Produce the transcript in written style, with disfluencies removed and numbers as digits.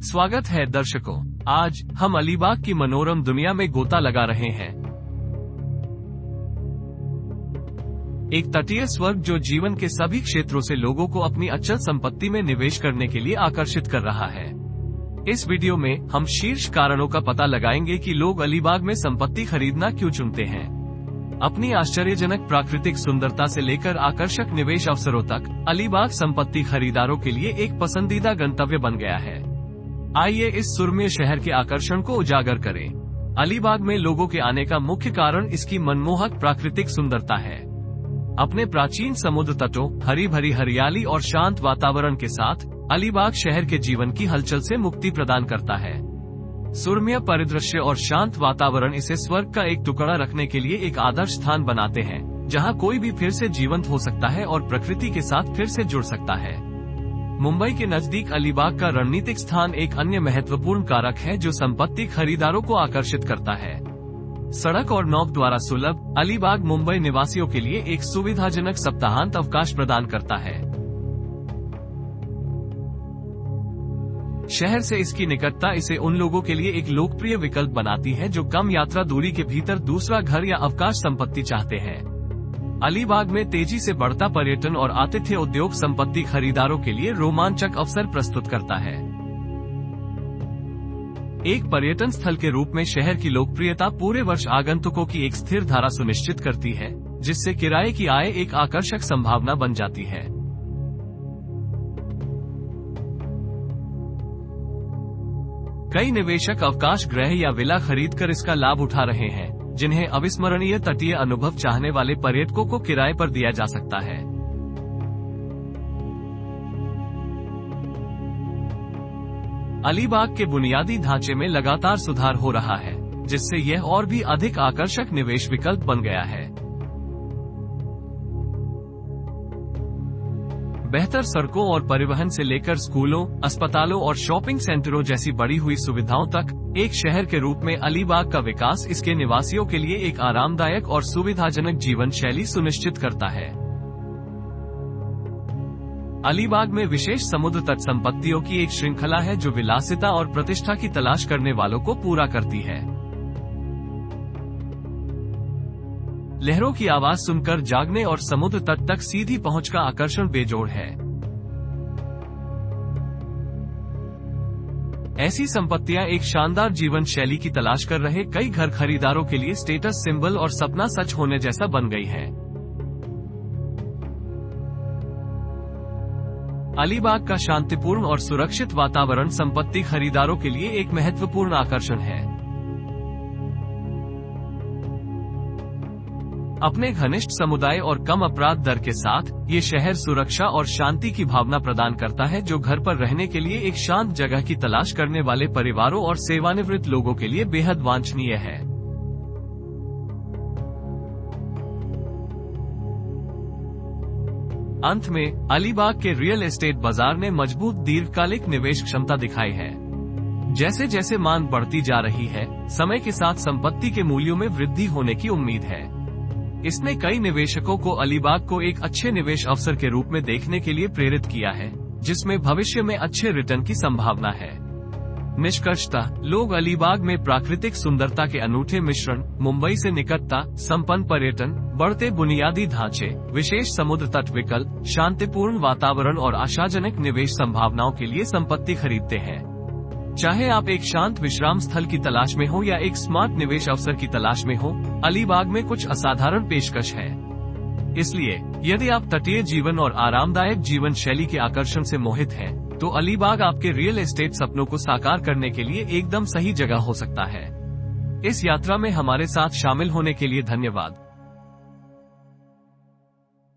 स्वागत है दर्शकों। आज हम अलीबाग की मनोरम दुनिया में गोता लगा रहे हैं। एक तटीय स्वर्ग जो जीवन के सभी क्षेत्रों से लोगों को अपनी अचल संपत्ति में निवेश करने के लिए आकर्षित कर रहा है। इस वीडियो में हम शीर्ष कारणों का पता लगाएंगे कि लोग अलीबाग में संपत्ति खरीदना क्यों चुनते हैं। अपनी आश्चर्यजनक प्राकृतिक सुंदरता से लेकर आकर्षक निवेश अवसरों तक अलीबाग संपत्ति खरीदारों के लिए एक पसंदीदा गंतव्य बन गया है। आइए इस सुरम्य शहर के आकर्षण को उजागर करें। अलीबाग में लोगों के आने का मुख्य कारण इसकी मनमोहक प्राकृतिक सुंदरता है। अपने प्राचीन समुद्र तटों, हरी भरी हरियाली और शांत वातावरण के साथ अलीबाग शहर के जीवन की हलचल से मुक्ति प्रदान करता है। सुरम्य परिदृश्य और शांत वातावरण इसे स्वर्ग का एक टुकड़ा रखने के लिए एक आदर्श स्थान बनाते हैं, जहां कोई भी फिर से जीवंत हो सकता है और प्रकृति के साथ फिर से जुड़ सकता है। मुंबई के नजदीक अलीबाग का रणनीतिक स्थान एक अन्य महत्वपूर्ण कारक है जो संपत्ति खरीदारों को आकर्षित करता है। सड़क और नौक द्वारा सुलभ अलीबाग मुंबई निवासियों के लिए एक सुविधाजनक सप्ताहांत अवकाश प्रदान करता है। शहर से इसकी निकटता इसे उन लोगों के लिए एक लोकप्रिय विकल्प बनाती है जो कम यात्रा दूरी के भीतर दूसरा घर या अवकाश संपत्ति चाहते हैं। अलीबाग में तेजी से बढ़ता पर्यटन और आतिथ्य उद्योग संपत्ति खरीदारों के लिए रोमांचक अवसर प्रस्तुत करता है। एक पर्यटन स्थल के रूप में शहर की लोकप्रियता पूरे वर्ष आगंतुकों की एक स्थिर धारा सुनिश्चित करती है, जिससे किराए की आय एक आकर्षक संभावना बन जाती है। कई निवेशक अवकाश गृह या विला खरीदकर इसका लाभ उठा रहे हैं, जिन्हें अविस्मरणीय तटीय अनुभव चाहने वाले पर्यटकों को किराए पर दिया जा सकता है। अलीबाग के बुनियादी ढांचे में लगातार सुधार हो रहा है, जिससे यह और भी अधिक आकर्षक निवेश विकल्प बन गया है। बेहतर सड़कों और परिवहन से लेकर स्कूलों, अस्पतालों और शॉपिंग सेंटरों जैसी बढ़ी हुई सुविधाओं तक एक शहर के रूप में अलीबाग का विकास इसके निवासियों के लिए एक आरामदायक और सुविधाजनक जीवन शैली सुनिश्चित करता है। अलीबाग में विशेष समुद्र तट संपत्तियों की एक श्रृंखला है जो विलासिता और प्रतिष्ठा की तलाश करने वालों को पूरा करती है। लहरों की आवाज सुनकर जागने और समुद्र तट तक सीधी पहुंच का आकर्षण बेजोड़ है। ऐसी संपत्तियां एक शानदार जीवन शैली की तलाश कर रहे कई घर खरीदारों के लिए स्टेटस सिंबल और सपना सच होने जैसा बन गई है। अलीबाग का शांतिपूर्ण और सुरक्षित वातावरण संपत्ति खरीदारों के लिए एक महत्वपूर्ण आकर्षण है। अपने घनिष्ठ समुदाय और कम अपराध दर के साथ ये शहर सुरक्षा और शांति की भावना प्रदान करता है, जो घर पर रहने के लिए एक शांत जगह की तलाश करने वाले परिवारों और सेवानिवृत्त लोगों के लिए बेहद वांछनीय है। अंत में अलीबाग के रियल एस्टेट बाजार ने मजबूत दीर्घकालिक निवेश क्षमता दिखाई है। जैसे जैसे मांग बढ़ती जा रही है, समय के साथ संपत्ति के मूल्यों में वृद्धि होने की उम्मीद है। इसने कई निवेशकों को अलीबाग को एक अच्छे निवेश अवसर के रूप में देखने के लिए प्रेरित किया है, जिसमें भविष्य में अच्छे रिटर्न की संभावना है। निष्कर्षतः लोग अलीबाग में प्राकृतिक सुंदरता के अनूठे मिश्रण, मुंबई से निकटता, संपन्न पर्यटन, बढ़ते बुनियादी ढांचे, विशेष समुद्र तट विकल्प, शांतिपूर्ण वातावरण और आशाजनक निवेश संभावनाओं के लिए संपत्ति खरीदते हैं। चाहे आप एक शांत विश्राम स्थल की तलाश में हो या एक स्मार्ट निवेश अवसर की तलाश में हो, अलीबाग में कुछ असाधारण पेशकश है। इसलिए यदि आप तटीय जीवन और आरामदायक जीवन शैली के आकर्षण से मोहित हैं, तो अलीबाग आपके रियल एस्टेट सपनों को साकार करने के लिए एकदम सही जगह हो सकता है। इस यात्रा में हमारे साथ शामिल होने के लिए धन्यवाद।